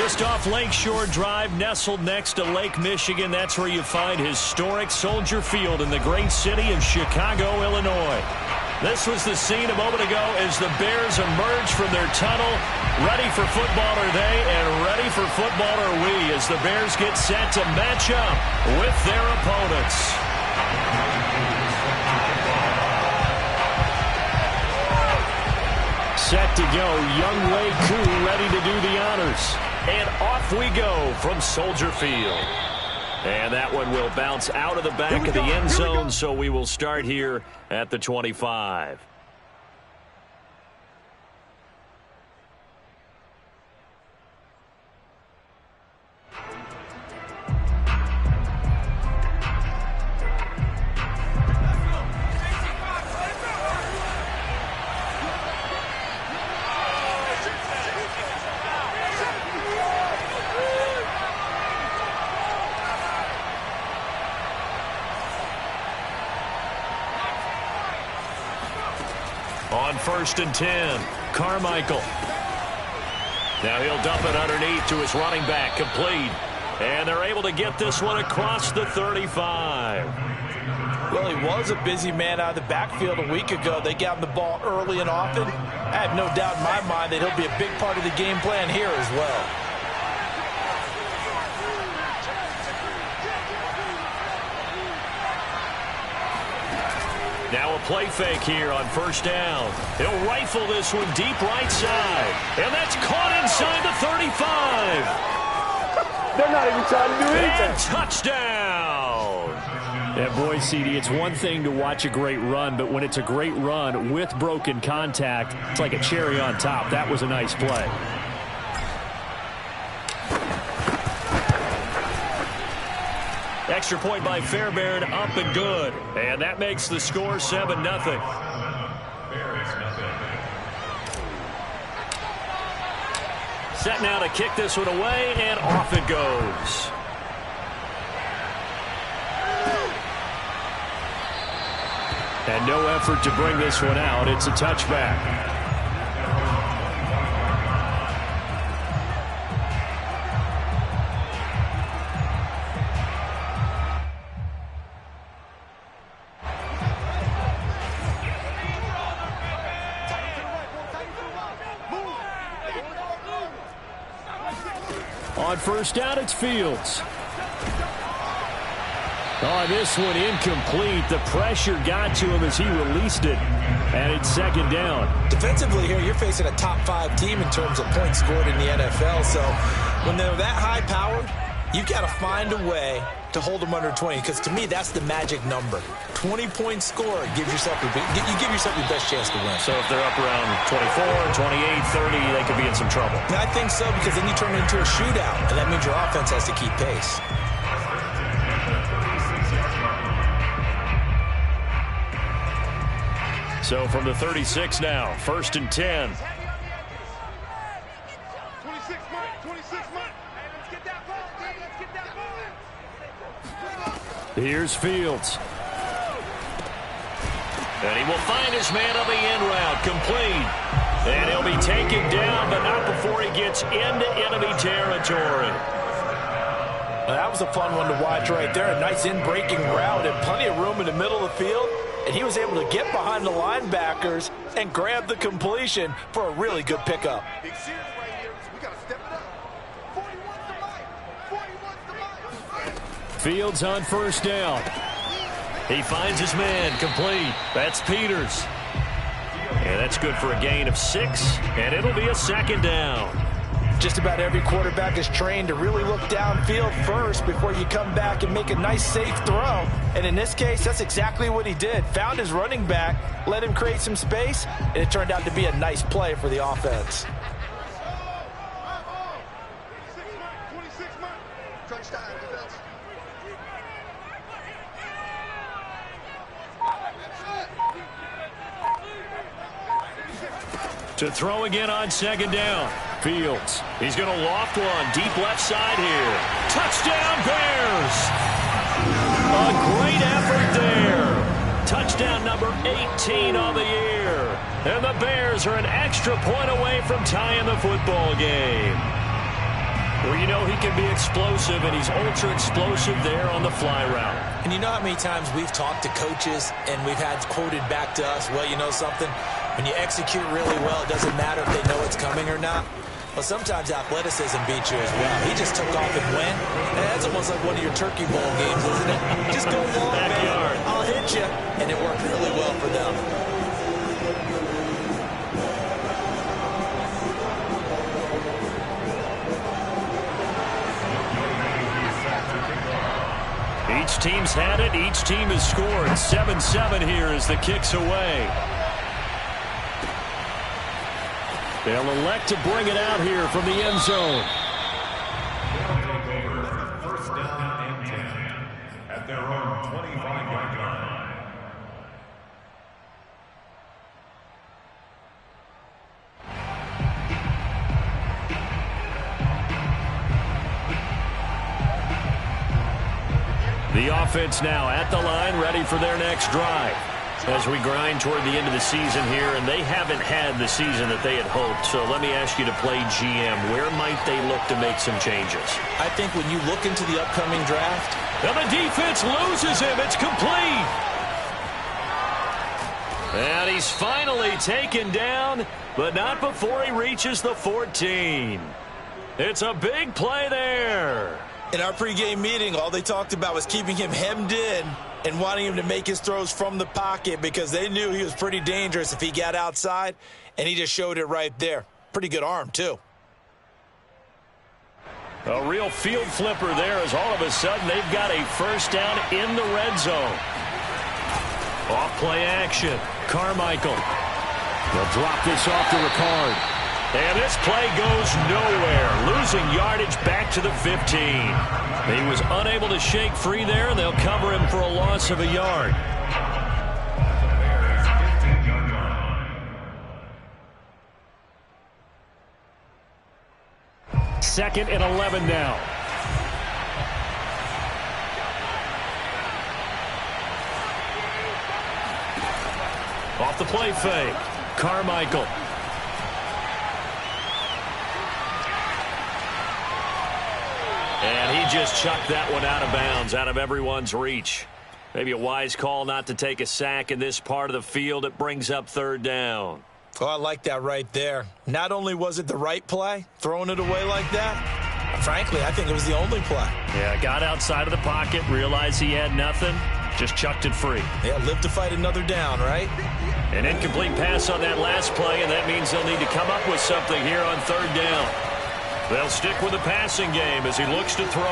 Just off Lakeshore Drive, nestled next to Lake Michigan. That's where you find historic Soldier Field in the great city of Chicago, Illinois. This was the scene a moment ago as the Bears emerge from their tunnel. Ready for football are they, and ready for football are we as the Bears get set to match up with their opponents. Set to go, Young Wei Koo ready to do the honors. And off we go from Soldier Field. And that one will bounce out of the back of the end zone, so we will start here at the 25. On 1st and 10, Carmichael. Now he'll dump it underneath to his running back, complete. And they're able to get this one across the 35. Well, he was a busy man out of the backfield a week ago. They got him the ball early and often. I have no doubt in my mind that he'll be a big part of the game plan here as well. Now a play fake here on 1st down. He'll rifle this one deep right side. And that's caught inside the 35. They're not even trying to do anything. And touchdown. Yeah, boy, CD, it's one thing to watch a great run, but when it's a great run with broken contact, it's like a cherry on top. That was a nice play. Extra point by Fairbairn, up and good. And that makes the score 7-0. Set now to kick this one away, and off it goes. And no effort to bring this one out. It's a touchback. On 1st down, it's Fields. Oh, this one incomplete. The pressure got to him as he released it. And it's 2nd down. Defensively here, you're facing a top 5 team in terms of points scored in the NFL. So when they're that high powered, you've got to find a way to hold them under 20. Because to me, that's the magic number. 20-point score gives yourself you give yourself your best chance to win. So if they're up around 24, 28, 30, they could be in some trouble. I think so, because then you turn it into a shootout, and that means your offense has to keep pace. So from the 36 now, 1st and 10. 26 months. Hey, let's get that ball. Let's get that ball. Here's Fields. And he will find his man on the end route, complete. And he'll be taken down, but not before he gets into enemy territory. Well, that was a fun one to watch right there. A nice in-breaking route and plenty of room in the middle of the field. And he was able to get behind the linebackers and grab the completion for a really good pickup. Big series right here. We got to step it up. 41's the mic. 41's the mic. Fields on 1st down. He finds his man, complete. That's Peters. And that's good for a gain of 6, and it'll be a 2nd down. Just about every quarterback is trained to really look downfield first before you come back and make a nice, safe throw. And in this case, that's exactly what he did. Found his running back, let him create some space, and it turned out to be a nice play for the offense. 26 months. Crunch time, defense. To throw again on 2nd down. Fields. He's going to loft one. Deep left side here. Touchdown, Bears! A great effort there. Touchdown number 18 on the year. And the Bears are an extra point away from tying the football game. Well, you know he can be explosive, and he's ultra explosive there on the fly route. And you know how many times we've talked to coaches and we've had quoted back to us, well, you know something? When you execute really well, it doesn't matter if they know it's coming or not. Well, sometimes athleticism beats you as well. He just took off and went. And that's almost like one of your turkey bowl games, isn't it? Just go long, backyard. Man. I'll hit you. And it worked really well for them. Each team's had it. Each team has scored. 7-7 here as the kick's away. They'll elect to bring it out here from the end zone. First down and 10 at their own 25-yard line. The offense now at the line, ready for their next drive. As we grind toward the end of the season here, and they haven't had the season that they had hoped. So let me ask you to play GM. Where might they look to make some changes? I think when you look into the upcoming draft. And the defense loses him. It's complete. And he's finally taken down, but not before he reaches the 14. It's a big play there. In our pregame meeting, all they talked about was keeping him hemmed in and wanting him to make his throws from the pocket because they knew he was pretty dangerous if he got outside, and he just showed it right there. Pretty good arm, too. A real field flipper there as all of a sudden they've got a first down in the red zone. Off play action. Carmichael. They'll drop this off to Ricard. And this play goes nowhere. Losing yardage back to the 15. He was unable to shake free there, and they'll cover him for a loss of a yard. Second and 11 now. Off the play fake. Carmichael. And he just chucked that one out of bounds, out of everyone's reach. Maybe a wise call not to take a sack in this part of the field. It brings up third down. Oh, I like that right there. Not only was it the right play, throwing it away like that, frankly, I think it was the only play. Yeah, got outside of the pocket, realized he had nothing, just chucked it free. Yeah, live to fight another down, right? An incomplete pass on that last play, and that means they'll need to come up with something here on third down. They'll stick with the passing game as he looks to throw.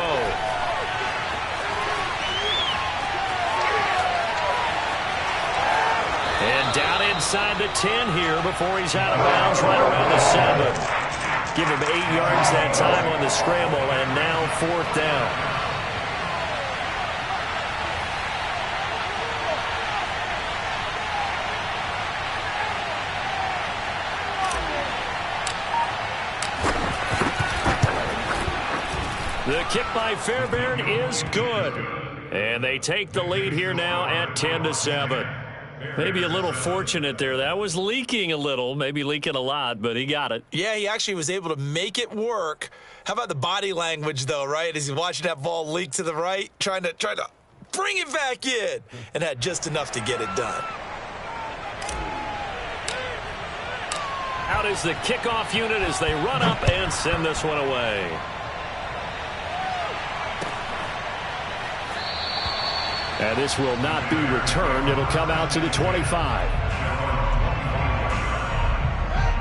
And down inside the 10 here before he's out of bounds right around the 7. Give him 8 yards that time on the scramble, and now fourth down. The kick by Fairbairn is good. And they take the lead here now at 10-7. Maybe a little fortunate there. That was leaking a little, maybe leaking a lot, but he got it. Yeah, he actually was able to make it work. How about the body language, though, right? As he's watching that ball leak to the right, trying to bring it back in, and had just enough to get it done. Out is the kickoff unit as they run up and send this one away. And this will not be returned. It'll come out to the 25.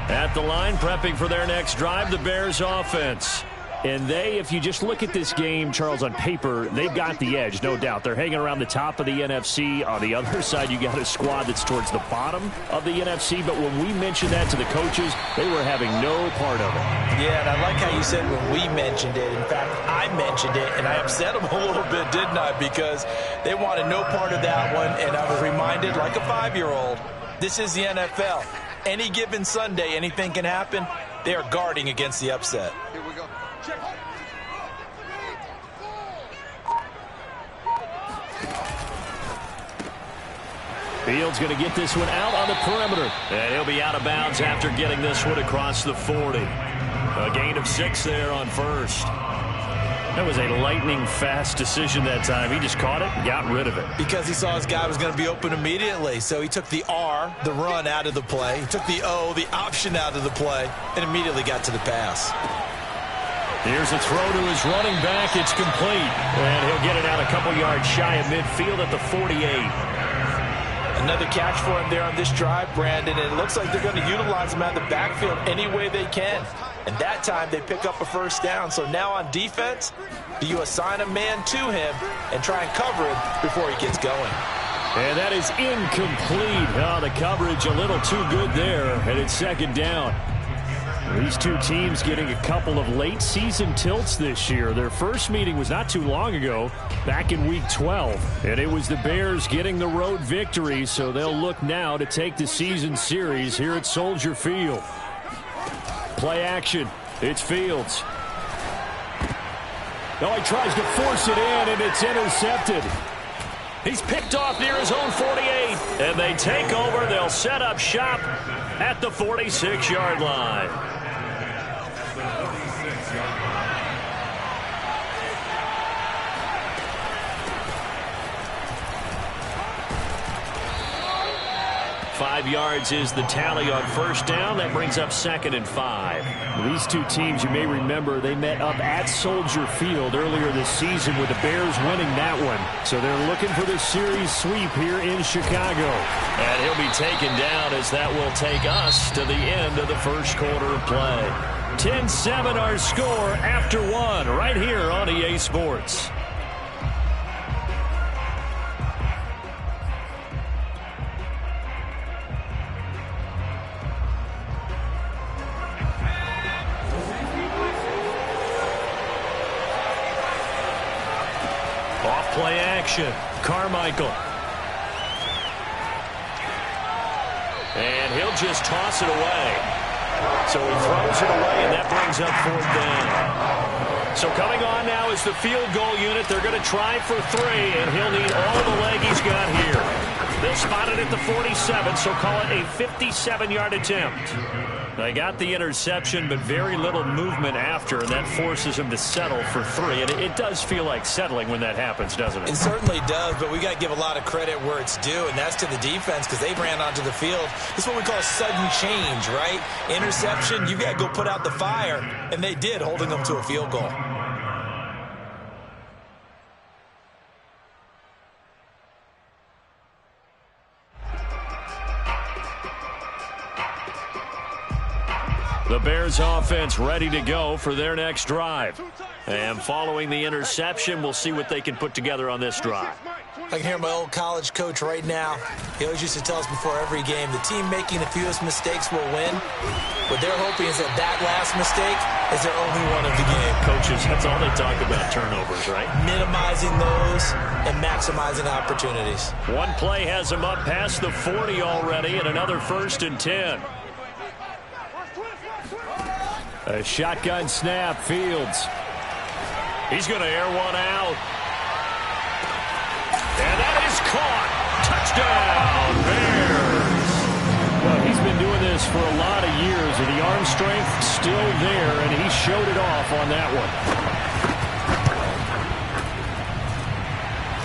At the line, prepping for their next drive, the Bears offense. And they, if you just look at this game, Charles, on paper, they've got the edge, no doubt. They're hanging around the top of the NFC. On the other side, you got a squad that's towards the bottom of the NFC. But when we mentioned that to the coaches, they were having no part of it. Yeah, and I like how you said when we mentioned it. In fact, I mentioned it, and I upset them a little bit, didn't I? Because they wanted no part of that one, and I was reminded, like a 5-year-old, this is the NFL. Any given Sunday, anything can happen. They are guarding against the upset. Here we go. Check. Fields going to get this one out on the perimeter. And he'll be out of bounds after getting this one across the 40. A gain of 6 there on first. That was a lightning-fast decision that time. He just caught it and got rid of it. Because he saw his guy was going to be open immediately. So he took the R, the run, out of the play. He took the O, the option, out of the play, and immediately got to the pass. Here's a throw to his running back. It's complete. And he'll get it out a couple yards shy of midfield at the 48. Another catch for him there on this drive, Brandon. And it looks like they're going to utilize him out of the backfield any way they can. And that time they pick up a first down. So now on defense, do you assign a man to him and try and cover him before he gets going? And that is incomplete. Oh, the coverage a little too good there. And it's second down. These two teams getting a couple of late season tilts this year. Their first meeting was not too long ago, back in week 12. And it was the Bears getting the road victory, so they'll look now to take the season series here at Soldier Field. Play action. It's Fields. Oh, he tries to force it in, and it's intercepted. He's picked off near his own 48. And they take over. They'll set up shop at the 46-yard line. Five yards is the tally on first down. That brings up 2nd and 5. These two teams, you may remember, they met up at Soldier Field earlier this season with the Bears winning that one. So they're looking for the series sweep here in Chicago. And he'll be taken down as that will take us to the end of the first quarter of play. 10-7 our score after one right here on EA Sports. Play action. Carmichael. And he'll just toss it away. So he throws it away, and that brings up 4th down. So coming on now is the field goal unit. They're going to try for 3, and he'll need all the leg he's got here. They'll spot it at the 47, so call it a 57-yard attempt. They got the interception, but very little movement after, and that forces him to settle for 3. And it does feel like settling when that happens, doesn't it? It certainly does, but we got to give a lot of credit where it's due, and that's to the defense because they ran onto the field. This is what we call sudden change, right? Interception, you got to go put out the fire, and they did, holding them to a field goal. The Bears offense ready to go for their next drive. And following the interception, we'll see what they can put together on this drive. I can hear my old college coach right now. He always used to tell us before every game, the team making the fewest mistakes will win. What they're hoping is that last mistake is their only one of the game. Coaches, that's all they talk about, turnovers, right? Minimizing those and maximizing opportunities. One play has them up past the 40 already, and another 1st and 10. A shotgun snap, Fields. He's going to air one out. And that is caught. Touchdown, Bears. Well, he's been doing this for a lot of years, and the arm strength still there, and he showed it off on that one.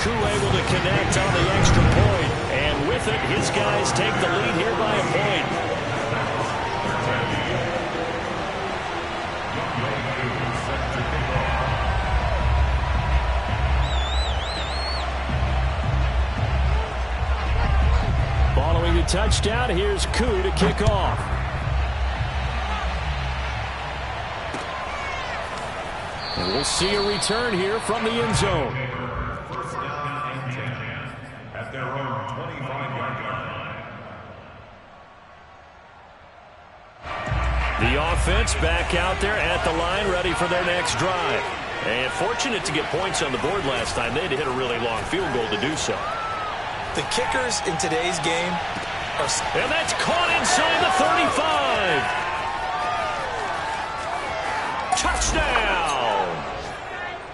Koo able to connect on the extra point, and with it, his guys take the lead here by a point. Following the touchdown, here's Koo to kick off. And we'll see a return here from the end zone. First down and 10 at their own 25-yard line. The offense back out there at the line, ready for their next drive. And fortunate to get points on the board last time. They had to hit a really long field goal to do so. The kickers in today's game are... And that's caught inside the 35. Touchdown!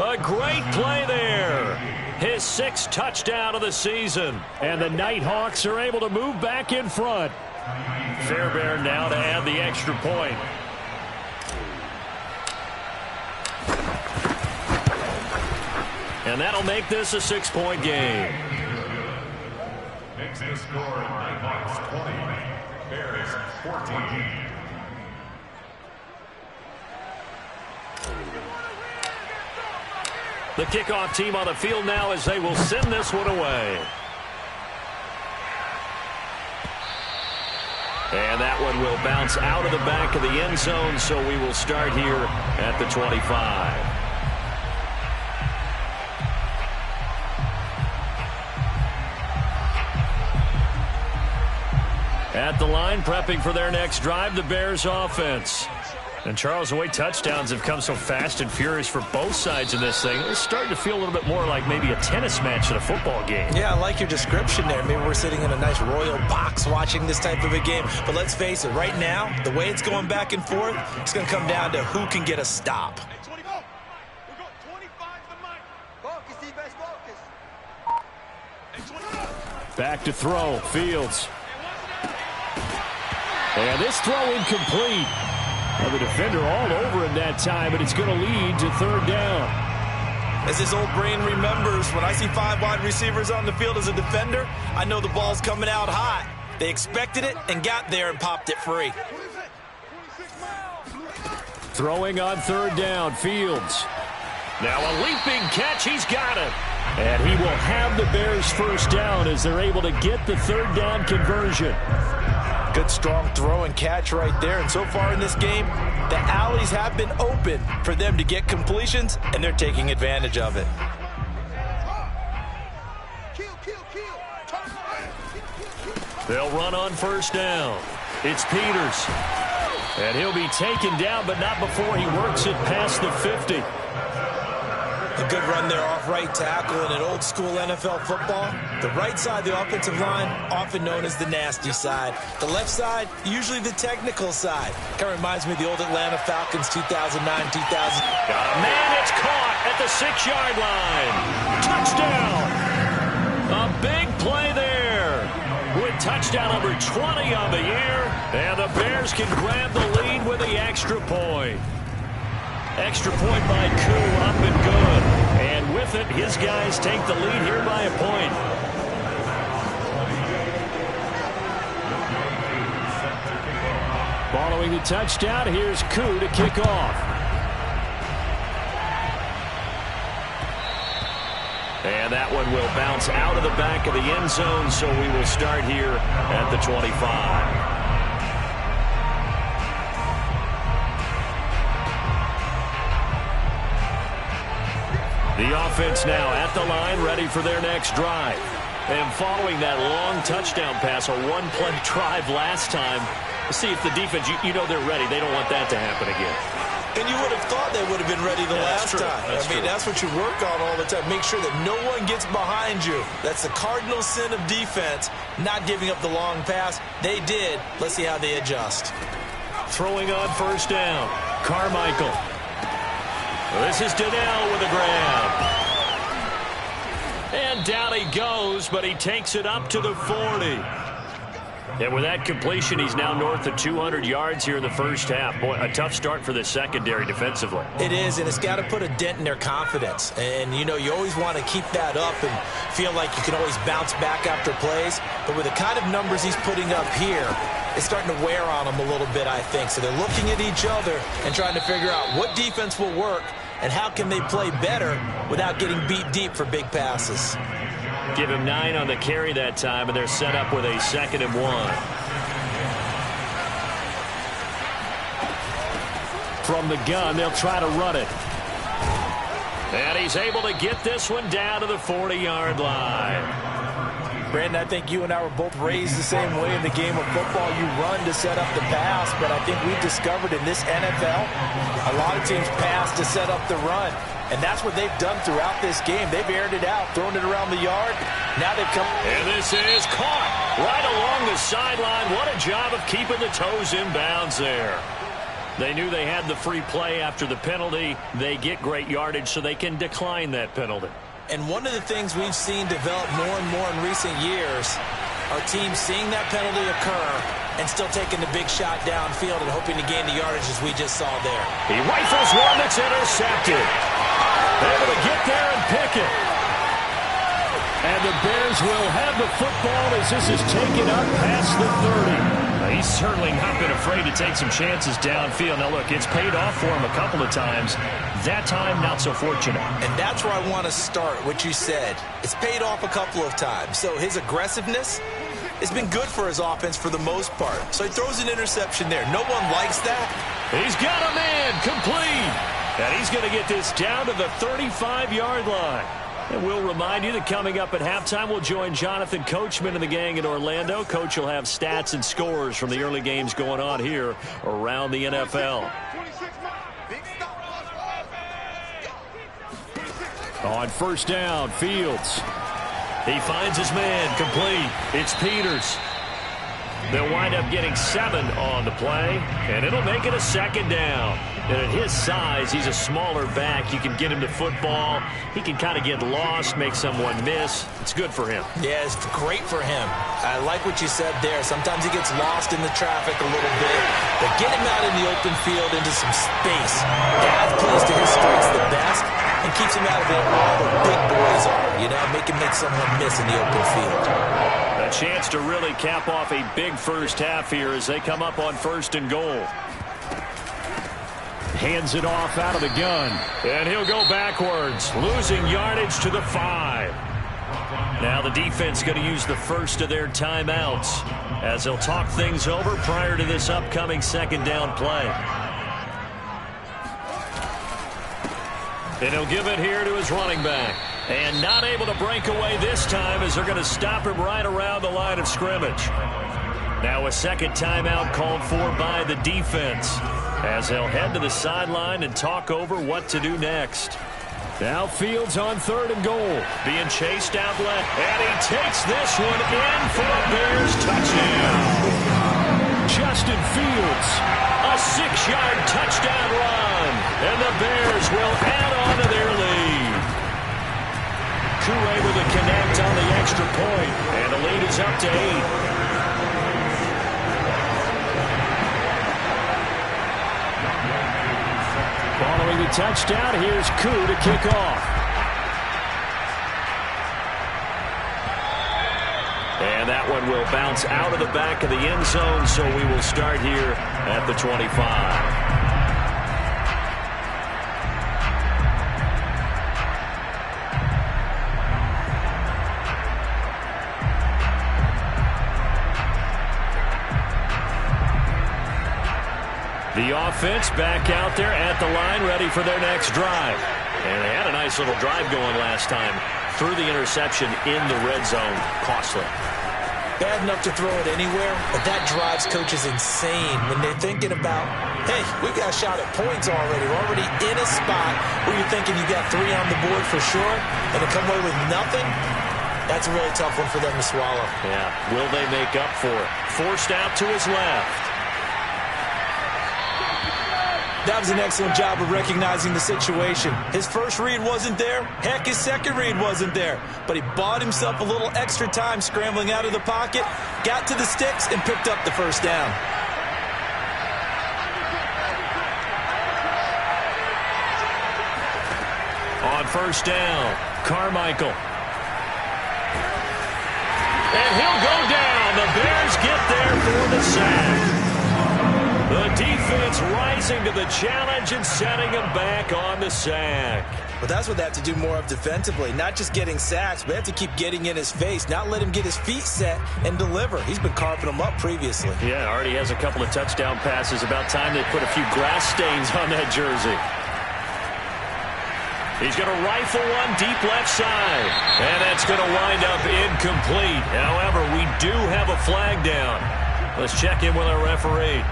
A great play there. His 6th touchdown of the season. And the Nighthawks are able to move back in front. Fairbairn now to add the extra point. And that'll make this a 6-point game. Makes the score Nighthawks 20, Bears 14. The kickoff team on the field now as they will send this one away. And that one will bounce out of the back of the end zone, so we will start here at the 25. At the line, prepping for their next drive, the Bears offense. And Charles, the way touchdowns have come so fast and furious for both sides in this thing, it's starting to feel a little bit more like maybe a tennis match than a football game. Yeah, I like your description there. Maybe we're sitting in a nice royal box watching this type of a game. But let's face it, right now, the way it's going back and forth, it's going to come down to who can get a stop. Back to throw, Fields. And this throw incomplete. Well, the defender all over him that time, but it's going to lead to third down. As this old brain remembers, when I see 5 wide receivers on the field as a defender, I know the ball's coming out hot. They expected it and got there and popped it free. Throwing on third down, Fields. Now a leaping catch, he's got it. And he will have the Bears first down as they're able to get the third down conversion. Good strong throw and catch right there. And so far in this game, the alleys have been open for them to get completions, and they're taking advantage of it. They'll run on first down. It's Peters. And he'll be taken down, but not before he works it past the 50. A good run there off right tackle in an old school NFL football. The right side of the offensive line, often known as the nasty side. The left side, usually the technical side. Kind of reminds me of the old Atlanta Falcons 2009-2000. Got a man, it's caught at the 6-yard line. Touchdown. A big play there. With touchdown number 20 on the year. And the Bears can grab the lead with the extra point. Extra point by Koo, up and good. And with it, his guys take the lead here by a point. Following the touchdown, here's Koo to kick off. And that one will bounce out of the back of the end zone, so we will start here at the 25. The offense now at the line, ready for their next drive. And following that long touchdown pass, a one-play drive last time, see if the defense, you know they're ready. They don't want that to happen again. And you would have thought they would have been ready the last time. That's what you work on all the time. Make sure that no one gets behind you. That's the cardinal sin of defense, not giving up the long pass. They did. Let's see how they adjust. Throwing on first down, Carmichael. This is Donnell with a grab. And down he goes, but he takes it up to the 40. And with that completion, he's now north of 200 yards here in the first half. Boy, a tough start for the secondary defensively. It is, and it's got to put a dent in their confidence. And, you know, you always want to keep that up and feel like you can always bounce back after plays. But with the kind of numbers he's putting up here, it's starting to wear on them a little bit, I think. So they're looking at each other and trying to figure out what defense will work and how can they play better without getting beat deep for big passes. Give him 9 on the carry that time, and they're set up with a 2nd and 1. From the gun, they'll try to run it. And he's able to get this one down to the 40-yard line. Brandon, I think you and I were both raised the same way in the game of football. You run to set up the pass, but I think we've discovered in this NFL, a lot of teams pass to set up the run. And that's what they've done throughout this game. They've aired it out, thrown it around the yard. Now they've come. And this is caught right along the sideline. What a job of keeping the toes in bounds there. They knew they had the free play after the penalty. They get great yardage, so they can decline that penalty. And one of the things we've seen develop more and more in recent years are teams seeing that penalty occur and still taking the big shot downfield and hoping to gain the yardage as we just saw there. He rifles one that's intercepted. Able to get there and pick it. And the Bears will have the football as this is taken up past the 30. He's certainly not been afraid to take some chances downfield. Now, look, it's paid off for him a couple of times. That time, not so fortunate. And that's where I want to start, what you said. It's paid off a couple of times. So his aggressiveness has been good for his offense for the most part. So he throws an interception there. No one likes that. He's got a man complete. And he's going to get this down to the 35-yard line. And we'll remind you that coming up at halftime, we'll join Jonathan Coachman and the gang in Orlando. Coach will have stats and scores from the early games going on here around the NFL. On first down, Fields. He finds his man complete. It's Peters. They'll wind up getting 7 on the play, and it'll make it a second down. And at his size, he's a smaller back. You can get him to football. He can kind of get lost, make someone miss. It's good for him. Yeah, it's great for him. I like what you said there. Sometimes he gets lost in the traffic a little bit, but get him out in the open field into some space. That plays to his strengths the best and keeps him out of where all the big boys are, you know, make someone miss in the open field. A chance to really cap off a big first half here as they come up on first and goal. Hands it off out of the gun. And he'll go backwards, losing yardage to the 5. Now the defense going to use the first of their timeouts as they'll talk things over prior to this upcoming second down play. And he'll give it here to his running back. And not able to break away this time as they're going to stop him right around the line of scrimmage. Now a second timeout called for by the defense as they'll head to the sideline and talk over what to do next. Now Fields on third and goal. Being chased out left. And he takes this one in for a Bears touchdown. Justin Fields, a 6-yard touchdown run. And the Bears will add on to their lead. Koo able to connect on the extra point. And the lead is up to 8. Following the touchdown, here's Koo to kick off. And that one will bounce out of the back of the end zone, so we will start here at the 25. The offense back out there at the line, ready for their next drive. And they had a nice little drive going last time. Threw the interception in the red zone. Costly. Bad enough to throw it anywhere, but that drives coaches insane when they're thinking about, hey, we've got a shot at points already. We're already in a spot where you're thinking you got 3 on the board for sure, and to come away with nothing, that's a really tough one for them to swallow. Yeah, will they make up for it? Forced out to his left. That was an excellent job of recognizing the situation. His first read wasn't there. Heck, his second read wasn't there. But he bought himself a little extra time scrambling out of the pocket, got to the sticks, and picked up the first down. On first down, Carmichael. And he'll go down. The Bears get there for the sack. The defense rising to the challenge and setting him back on the sack. But that's what they have to do more of defensively. Not just getting sacks, but they have to keep getting in his face. Not let him get his feet set and deliver. He's been carving them up previously. Yeah, already has a couple of touchdown passes. About time they put a few grass stains on that jersey. He's going to rifle one deep left side. And that's going to wind up incomplete. However, we do have a flag down. Let's check in with our referee.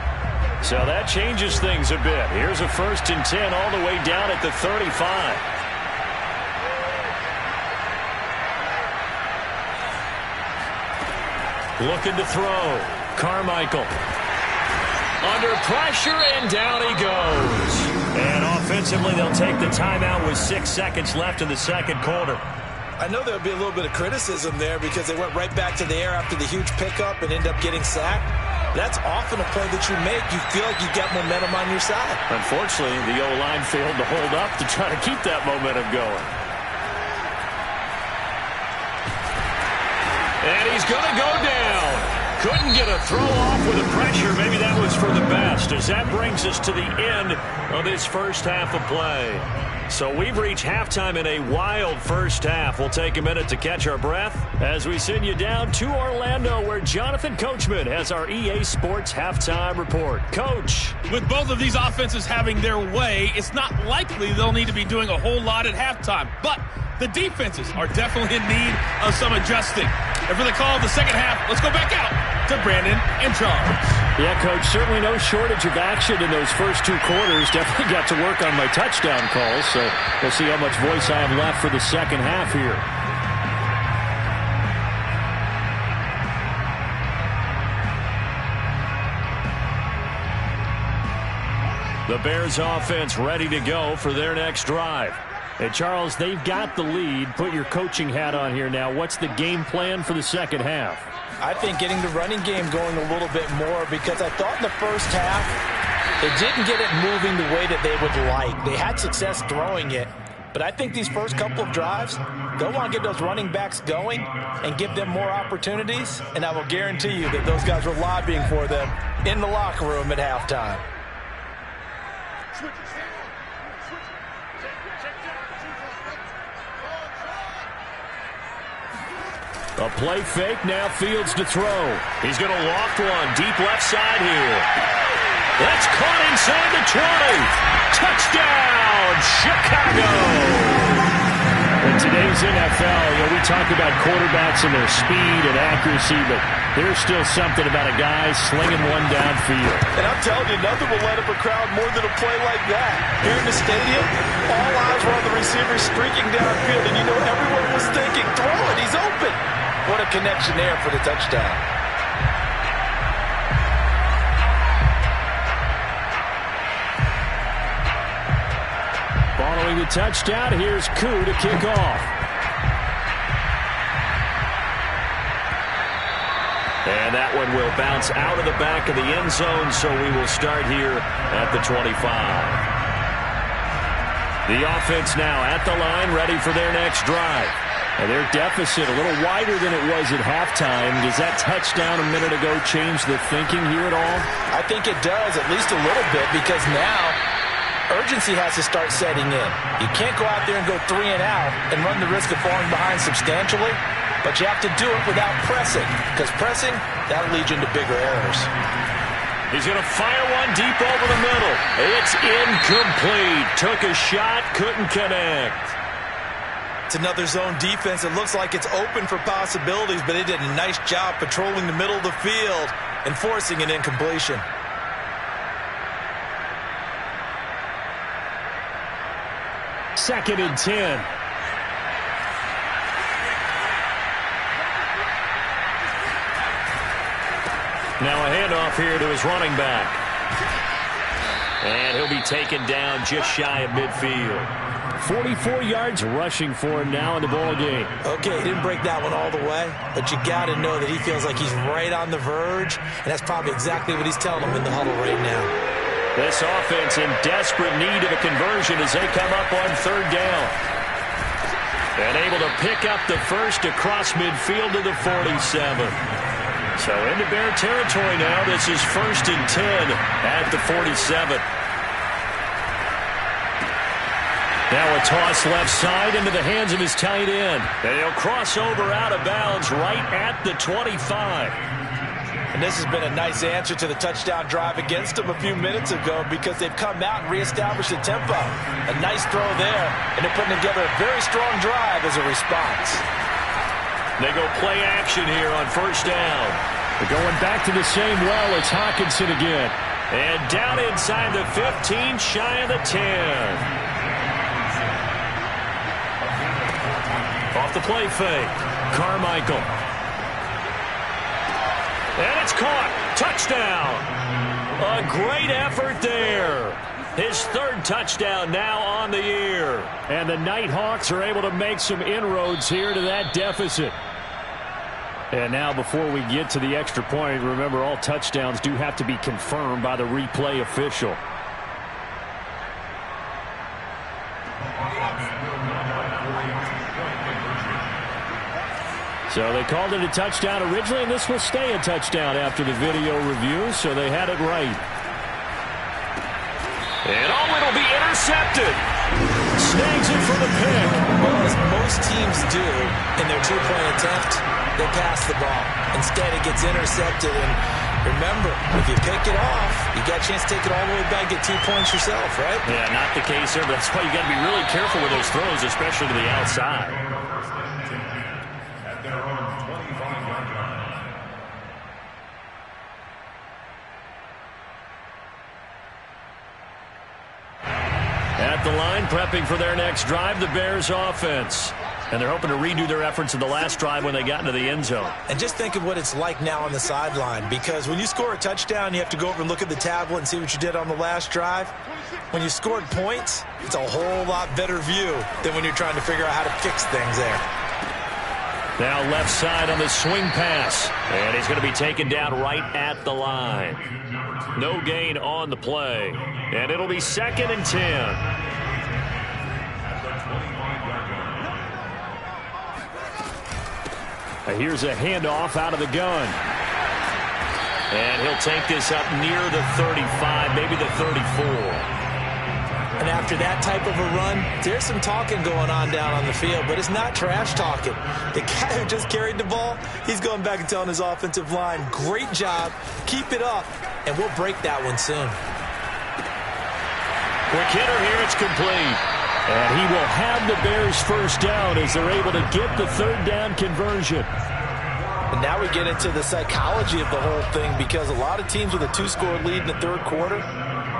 So that changes things a bit. Here's a 1st and 10 all the way down at the 35. Looking to throw. Carmichael. Under pressure, and down he goes. And offensively, they'll take the timeout with 6 seconds left in the second quarter. I know there'll be a little bit of criticism there because they went right back to the air after the huge pickup and ended up getting sacked. That's often a play that you make. You feel like you've got momentum on your side. Unfortunately, the O-line failed to hold up to try to keep that momentum going. And he's going to go down. Couldn't get a throw off with the pressure. Maybe that was for the best, as that brings us to the end of this first half of play. So we've reached halftime in a wild first half. We'll take a minute to catch our breath as we send you down to Orlando, where Jonathan Coachman has our EA Sports halftime report. Coach. With both of these offenses having their way, it's not likely they'll need to be doing a whole lot at halftime. But the defenses are definitely in need of some adjusting. And for the call of the second half, let's go back out to Brandon and Charles. Yeah, Coach, certainly no shortage of action in those first two quarters. Definitely got to work on my touchdown calls, so we'll see how much voice I have left for the second half here. The Bears offense ready to go for their next drive. Hey, Charles, they've got the lead. Put your coaching hat on here now. What's the game plan for the second half? I think getting the running game going a little bit more, because I thought in the first half they didn't get it moving the way that they would like. They had success throwing it, but I think these first couple of drives, they'll want to get those running backs going and give them more opportunities, and I will guarantee you that those guys were lobbying for them in the locker room at halftime. A play fake, now Fields to throw. He's going to loft one deep left side here. That's caught inside the 20. Touchdown, Chicago. In today's NFL, we talk about quarterbacks and their speed and accuracy, but there's still something about a guy slinging one downfield. And I'm telling you, nothing will light up a crowd more than a play like that. Here in the stadium, all eyes were on the receiver streaking downfield, and everyone was thinking, throw it, he's open. What a connection there for the touchdown. Following the touchdown, here's Koo to kick off. And that one will bounce out of the back of the end zone, so we will start here at the 25. The offense now at the line, ready for their next drive. And their deficit a little wider than it was at halftime. Does that touchdown a minute ago change the thinking here at all? I think it does, at least a little bit, because now urgency has to start setting in. You can't go out there and go 3 and out and run the risk of falling behind substantially, but you have to do it without pressing, because pressing, that'll lead you into bigger errors. He's going to fire one deep over the middle. It's incomplete. Took a shot, couldn't connect. It's another zone defense. It looks like it's open for possibilities, but they did a nice job patrolling the middle of the field and forcing an incompletion. Second and 10. Now a handoff here to his running back. And he'll be taken down just shy of midfield. 44 yards rushing for him now in the ball game. Okay, he didn't break that one all the way, but you got to know that he feels like he's right on the verge, and that's probably exactly what he's telling them in the huddle right now. This offense in desperate need of a conversion as they come up on third down. And able to pick up the first across midfield to the 47. So into Bear territory now. This is 1st and 10 at the 47. Now a toss left side into the hands of his tight end. And he'll cross over out of bounds right at the 25. And this has been a nice answer to the touchdown drive against them a few minutes ago, because they've come out and reestablished the tempo. A nice throw there, and they're putting together a very strong drive as a response. They go play action here on first down. They're going back to the same well. It's Hawkinson again. And down inside the 15, shy of the 10. Off the play fake. Carmichael. And it's caught. Touchdown. A great effort there. His third touchdown now on the year. And the Nighthawks are able to make some inroads here to that deficit. And now before we get to the extra point, remember all touchdowns do have to be confirmed by the replay official. So they called it a touchdown originally, and this will stay a touchdown after the video review, so they had it right. And it'll be intercepted. Snags it for the pick. Well, as most teams do in their two-point attempt, they pass the ball. Instead, it gets intercepted. And remember, if you pick it off, you got a chance to take it all the way back, get 2 points yourself, right? Yeah, not the case there, but that's why you got to be really careful with those throws, especially to the outside. At their own 25-yard line. At the line, prepping for their next drive, the Bears offense. And they're hoping to redo their efforts in the last drive when they got into the end zone. And just think of what it's like now on the sideline, because when you score a touchdown, you have to go over and look at the tablet and see what you did on the last drive. When you scored points, it's a whole lot better view than when you're trying to figure out how to fix things there. Now left side on the swing pass. And he's going to be taken down right at the line. No gain on the play. And it'll be 2nd and 10. Here's a handoff out of the gun. And he'll take this up near the 35, maybe the 34. And after that type of a run, there's some talking going on down on the field, but it's not trash talking. The guy who just carried the ball, he's going back and telling his offensive line, great job, keep it up, and we'll break that one soon. Quick hitter here, it's complete. And he will have the Bears first down as they're able to get the third down conversion. And now we get into the psychology of the whole thing, because a lot of teams with a 2-score lead in the third quarter,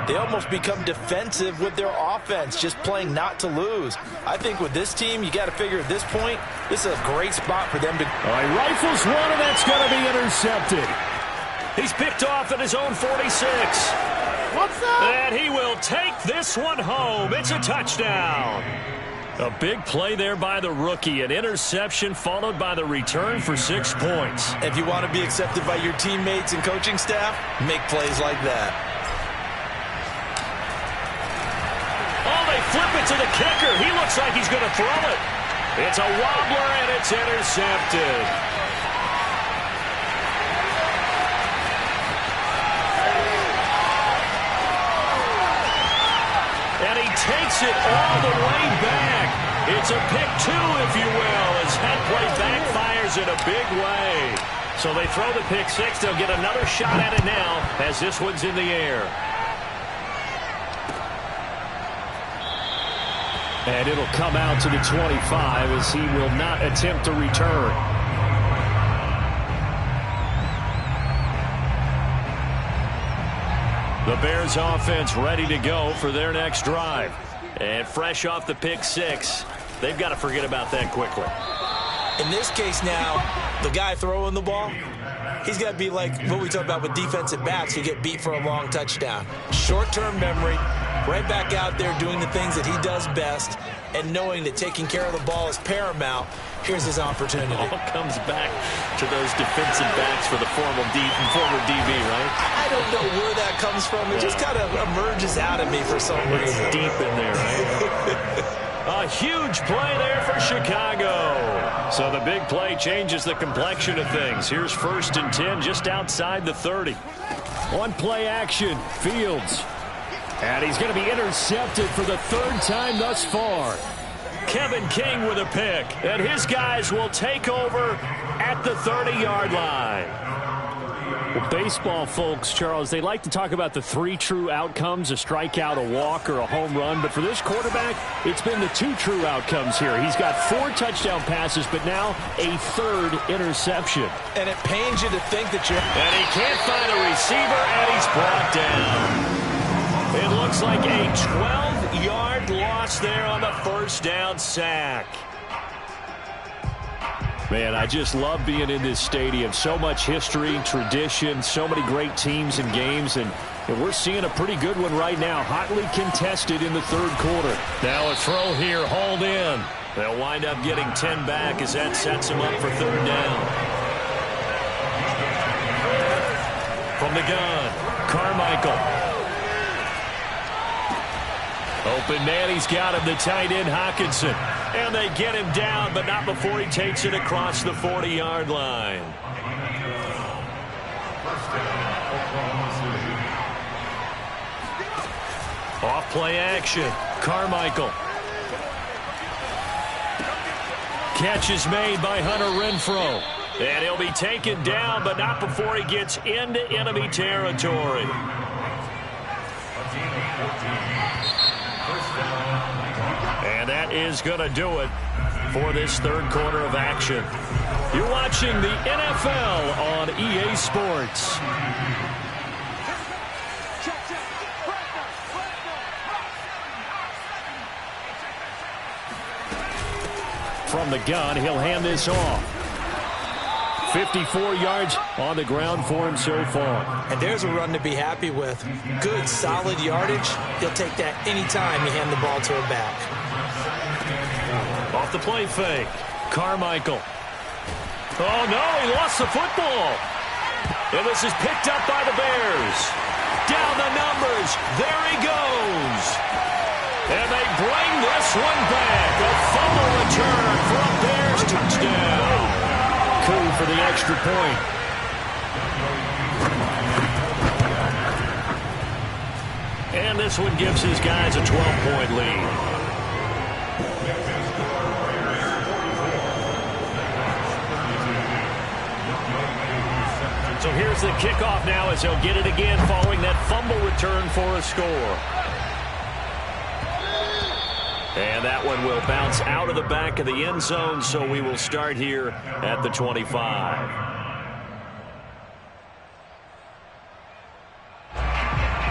they almost become defensive with their offense, just playing not to lose. I think with this team, you got to figure at this point, this is a great spot for them to... All right, rifles one, and that's going to be intercepted. He's picked off at his own 46. What's up? And he will take this one home. It's a touchdown. A big play there by the rookie. An interception followed by the return for 6 points. If you want to be accepted by your teammates and coaching staff, make plays like that. Oh, they flip it to the kicker. He looks like he's going to throw it. It's a wobbler, and it's intercepted. And he takes it all the way back. It's a pick 2, if you will, as that play backfires in a big way. So they throw the pick 6. They'll get another shot at it now as this one's in the air. And it'll come out to the 25 as he will not attempt to return. The Bears offense ready to go for their next drive. And fresh off the pick 6, they've got to forget about that quickly. In this case now, the guy throwing the ball, he's got to be like what we talk about with defensive backs who get beat for a long touchdown. Short-term memory, right back out there doing the things that he does best, and knowing that taking care of the ball is paramount. Here's his opportunity. All comes back to those defensive backs for the former DB, right? I don't know where that comes from. It just kind of emerges out of me for some reason. It's deep in there, right? A huge play there for Chicago. So the big play changes the complexion of things. Here's 1st and 10 just outside the 30. On play action, Fields. And he's going to be intercepted for the 3rd time thus far. Kevin King with a pick. And his guys will take over at the 30-yard line. Well, baseball folks, Charles, they like to talk about the 3 true outcomes, a strikeout, a walk, or a home run. But for this quarterback, it's been the 2 true outcomes here. He's got 4 touchdown passes, but now a 3rd interception. And it pains you to think that you're... And he can't find a receiver, and he's brought down. It looks like a 12-yard loss there on the 1st down sack. Man, I just love being in this stadium. So much history, tradition, so many great teams and games, and we're seeing a pretty good one right now. Hotly contested in the 3rd quarter. Now a throw here, hauled in. They'll wind up getting 10 back as that sets them up for 3rd down. From the gun, Carmichael. Open man, he's got him, the tight end, Hockenson. And they get him down, but not before he takes it across the 40-yard line. Off play action, Carmichael. Catch is made by Hunter Renfrow. And he'll be taken down, but not before he gets into enemy territory. And that is going to do it for this third quarter of action. You're watching the NFL on EA Sports. From the gun, he'll hand this off. 54 yards on the ground for him so far. And there's a run to be happy with. Good, solid yardage. He'll take that anytime you hand the ball to a back. Off the play fake. Carmichael. Oh, no, he lost the football. And this is picked up by the Bears. Down the numbers. There he goes. And they bring this one back. A fumble return for a Bears touchdown. Coup for the extra point. And this one gives his guys a 12-point lead. So here's the kickoff now as he'll get it again following that fumble return for a score. And that one will bounce out of the back of the end zone, so we will start here at the 25.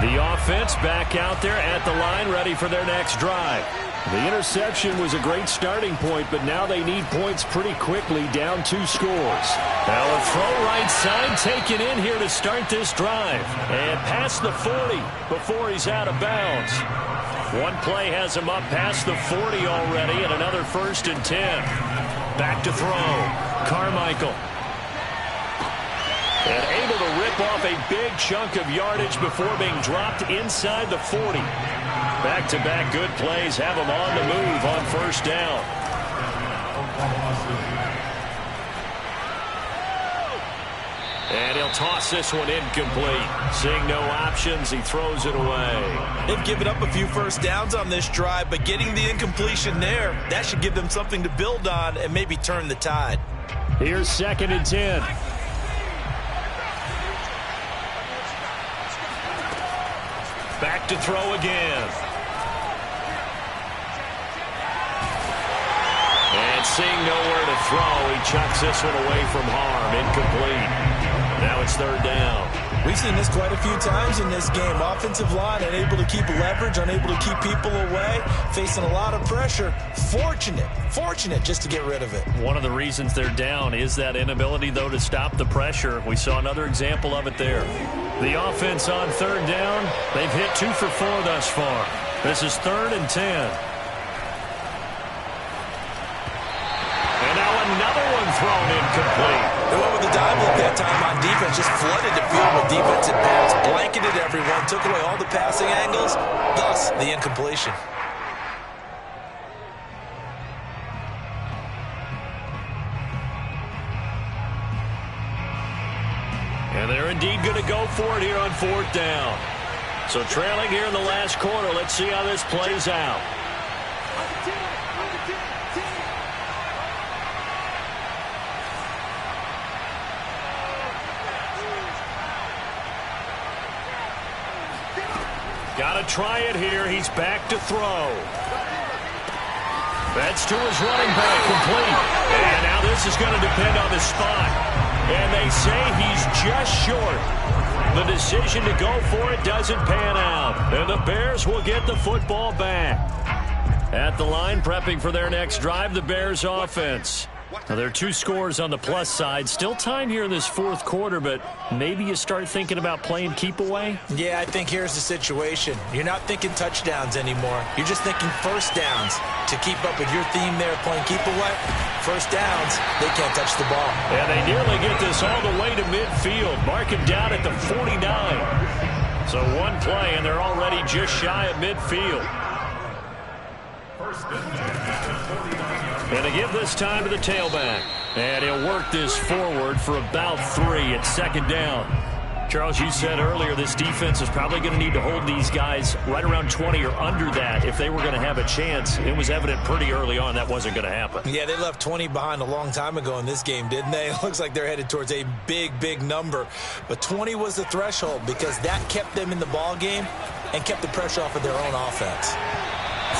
The offense back out there at the line, ready for their next drive. The interception was a great starting point, but now they need points pretty quickly, down 2 scores. Now a throw right side taken in here to start this drive. And past the 40 before he's out of bounds. One play has him up past the 40 already, and another 1st and 10. Back to throw. Carmichael. And able to rip off a big chunk of yardage before being dropped inside the 40. Back-to-back good plays have him on the move on 1st down. And he'll toss this one incomplete. Seeing no options, he throws it away. They've given up a few first downs on this drive, but getting the incompletion there, that should give them something to build on and maybe turn the tide. Here's 2nd and 10. Back to throw again. And seeing nowhere to throw, he chucks this one away from harm. Incomplete. Now it's 3rd down. We've seen this quite a few times in this game. Offensive line unable to keep leverage, unable to keep people away, facing a lot of pressure. Fortunate just to get rid of it. One of the reasons they're down is that inability, though, to stop the pressure. We saw another example of it there. The offense on 3rd down, they've hit 2 for 4 thus far. This is 3rd and 10. And now another one thrown incomplete. They went with the dive look that time on defense, just flooded the field with defensive backs, blanketed everyone, took away all the passing angles, thus the incompletion. And they're indeed going to go for it here on 4th down. So trailing here in the last quarter, let's see how this plays out. Got to try it here. He's back to throw. That's to his running back, complete. And now this is going to depend on the spot. And they say he's just short. The decision to go for it doesn't pan out. And the Bears will get the football back. At the line, prepping for their next drive, the Bears offense. Now, there are 2 scores on the plus side. Still time here in this fourth quarter, but maybe you start thinking about playing keep away? Yeah, I think here's the situation. You're not thinking touchdowns anymore. You're just thinking first downs. To keep up with your theme there, playing keep away, first downs, they can't touch the ball. And they nearly get this all the way to midfield. Mark him down at the 49. So one play, and they're already just shy of midfield. And they give this time to the tailback. And he'll work this forward for about 3 at second down. Charles, you said earlier this defense is probably going to need to hold these guys right around 20 or under that if they were going to have a chance. It was evident pretty early on that wasn't going to happen. Yeah, they left 20 behind a long time ago in this game, didn't they? It looks like they're headed towards a big, big number. But 20 was the threshold because that kept them in the ball game and kept the pressure off of their own offense.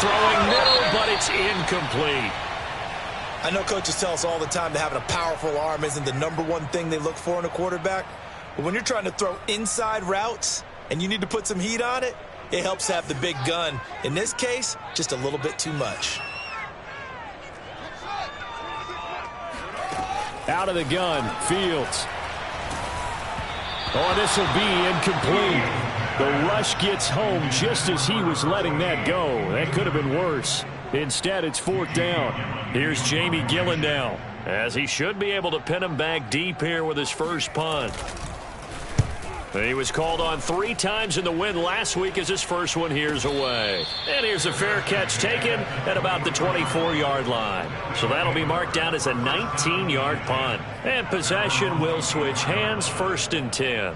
Throwing middle, but it's incomplete. I know coaches tell us all the time that having a powerful arm isn't the #1 thing they look for in a quarterback. But when you're trying to throw inside routes and you need to put some heat on it, it helps to have the big gun. In this case, just a little bit too much. Out of the gun, Fields. Oh, this will be incomplete. The rush gets home just as he was letting that go. That could have been worse. Instead, it's 4th down. Here's Jamie Gillen now, as he should be able to pin him back deep here with his first punt. He was called on 3 times in the win last week as his first one here's away. And here's a fair catch taken at about the 24-yard line. So that'll be marked down as a 19-yard punt. And possession will switch hands, 1st and 10.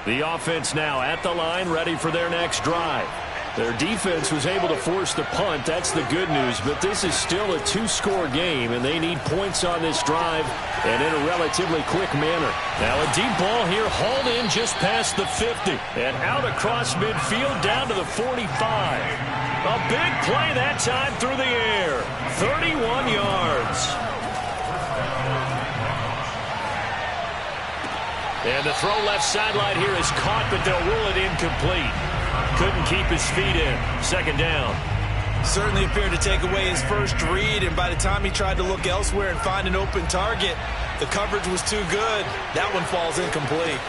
The offense now at the line, ready for their next drive. Their defense was able to force the punt. That's the good news. But this is still a 2-score game, and they need points on this drive and in a relatively quick manner. Now a deep ball here hauled in just past the 50 and out across midfield down to the 45. A big play that time through the air. 31 yards. And the throw left sideline here is caught, but they'll rule it incomplete. Couldn't keep his feet in. 2nd down. Certainly appeared to take away his first read, and by the time he tried to look elsewhere and find an open target, the coverage was too good. That one falls incomplete.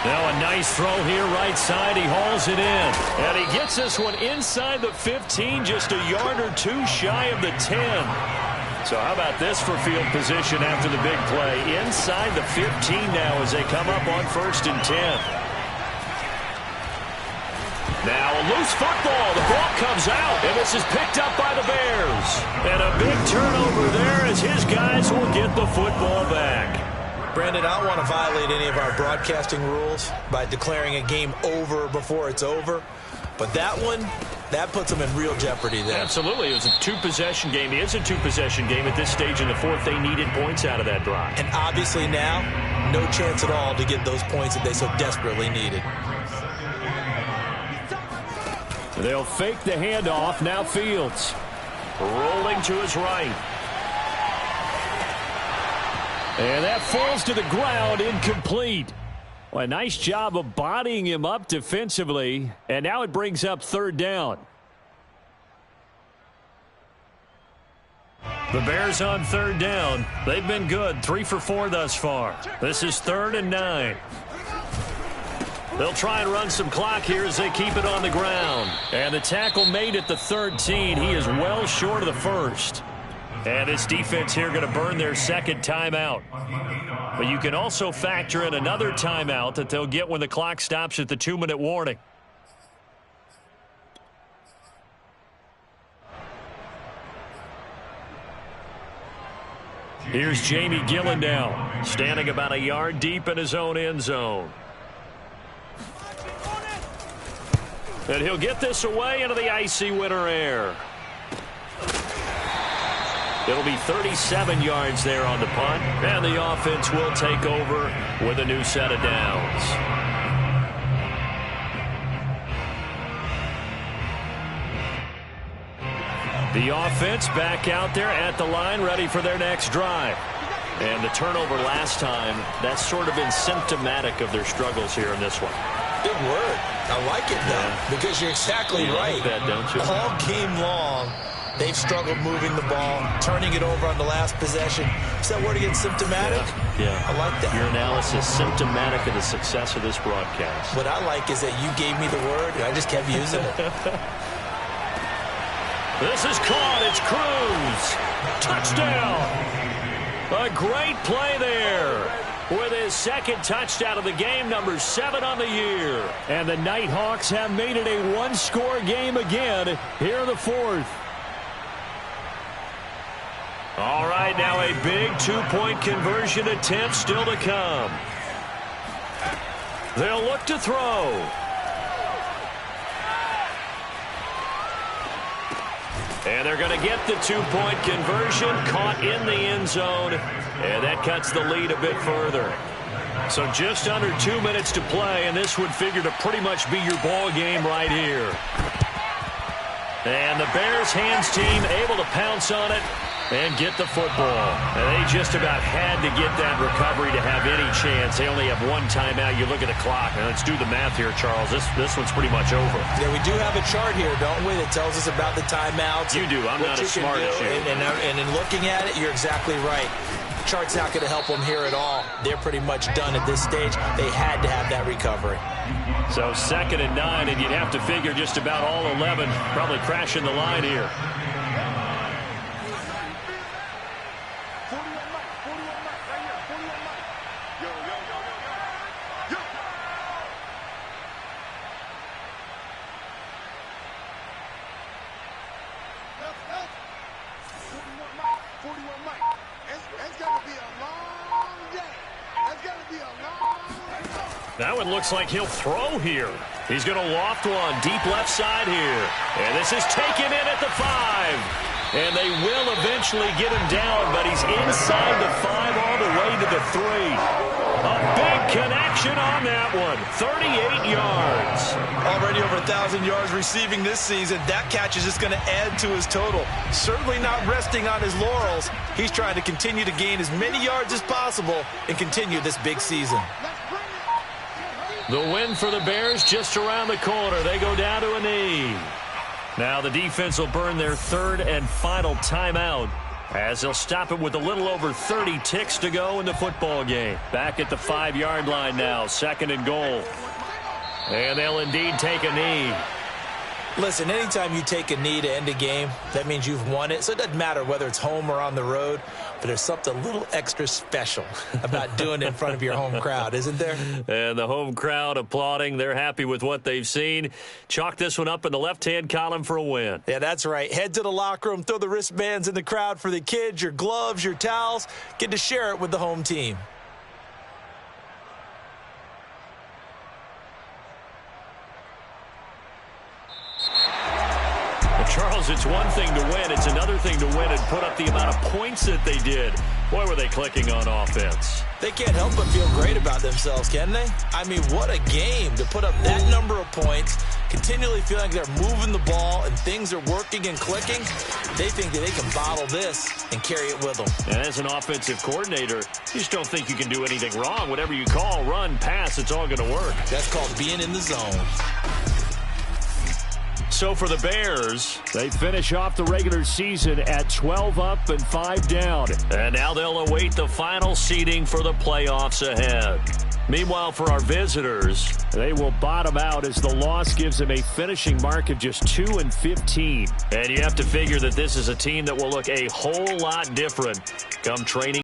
Now a nice throw here right side. He hauls it in. And he gets this one inside the 15, just a yard or 2 shy of the 10. So how about this for field position after the big play? Inside the 15 now as they come up on 1st and 10. Now a loose football. The ball comes out, and this is picked up by the Bears. And a big turnover there as his guys will get the football back. Brandon, I don't want to violate any of our broadcasting rules by declaring a game over before it's over. But that one, that puts them in real jeopardy there. Absolutely. It was a 2-possession game. It is a 2-possession game at this stage in the fourth. They needed points out of that drive. And obviously now, no chance at all to get those points that they so desperately needed. They'll fake the handoff. Now Fields rolling to his right. And that falls to the ground, incomplete. Well, a nice job of bodying him up defensively. And now it brings up 3rd down. The Bears on 3rd down. They've been good, 3 for 4 thus far. This is 3rd and 9. They'll try and run some clock here as they keep it on the ground. And the tackle made at the 13. He is well short of the first. And this defense here going to burn their 2nd timeout. But you can also factor in another timeout that they'll get when the clock stops at the 2-minute warning. Here's Jamie Gillen now, standing about a yard deep in his own end zone. And he'll get this away into the icy winter air. It'll be 37 yards there on the punt, and the offense will take over with a new set of downs. The offense back out there at the line, ready for their next drive. And the turnover last time, that's sort of been symptomatic of their struggles here in this one. big word. I like it, though, because you're exactly right. Like that, don't you? All game long, they've struggled moving the ball, turning it over on the last possession. Is that word again, symptomatic? Yeah. I like that. Your analysis symptomatic of the success of this broadcast. What I like is that you gave me the word, and I just kept using it. This is caught. It's Cruz. Touchdown. A great play there. With his second touchdown of the game, number 7 on the year. And the Nighthawks have made it a one-score game again here in the fourth. All right, now a big two-point conversion attempt still to come. They'll look to throw. And they're going to get the two-point conversion, caught in the end zone, and that cuts the lead a bit further. So just under 2 minutes to play, and this would figure to pretty much be your ball game right here. And the Bears hands team able to pounce on it and get the football. And they just about had to get that recovery to have any chance. They only have one timeout. You look at the clock. And let's do the math here, Charles. This one's pretty much over. Yeah, we do have a chart here, don't we, that tells us about the timeouts. You do. I'm not as smart as you. And in looking at it, you're exactly right. Chart's not going to help them here at all. They're pretty much done at this stage. They had to have that recovery. So 2nd and 9, and you'd have to figure just about all 11 probably crashing the line here. 41 Mike, right here, 41 Mike. Yo. Help. 41 Mike. It's got to be a long day. It's got to be a long day. That one looks like he'll throw here. He's going to loft one deep left side here. And this is taken in at the 5. And they will eventually get him down, but he's inside the 5 all the way to the 3. A big connection on that one. 38 yards. Already over 1,000 yards receiving this season. That catch is just going to add to his total. Certainly not resting on his laurels. He's trying to continue to gain as many yards as possible and continue this big season. The win for the Bears just around the corner. They go down to a knee. Now the defense will burn their 3rd and final timeout as they'll stop it with a little over 30 ticks to go in the football game. Back at the 5-yard line now, 2nd and goal. And they'll indeed take a knee. Listen, anytime you take a knee to end a game, that means you've won it. So it doesn't matter whether it's home or on the road, but there's something a little extra special about doing it in front of your home crowd, isn't there? And the home crowd applauding. They're happy with what they've seen. Chalk this one up in the left-hand column for a win. Yeah, that's right. Head to the locker room, throw the wristbands in the crowd for the kids, your gloves, your towels. Get to share it with the home team. Charles, it's one thing to win. It's another thing to win and put up the amount of points that they did. Boy, were they clicking on offense. They can't help but feel great about themselves, can they? I mean, what a game to put up that number of points, continually feeling like they're moving the ball and things are working and clicking. They think that they can bottle this and carry it with them. And as an offensive coordinator, you just don't think you can do anything wrong. Whatever you call, run, pass, it's all going to work. That's called being in the zone. So for the Bears, they finish off the regular season at 12 up and 5 down. And now they'll await the final seeding for the playoffs ahead. Meanwhile, for our visitors, they will bottom out as the loss gives them a finishing mark of just 2-15. And you have to figure that this is a team that will look a whole lot different come training.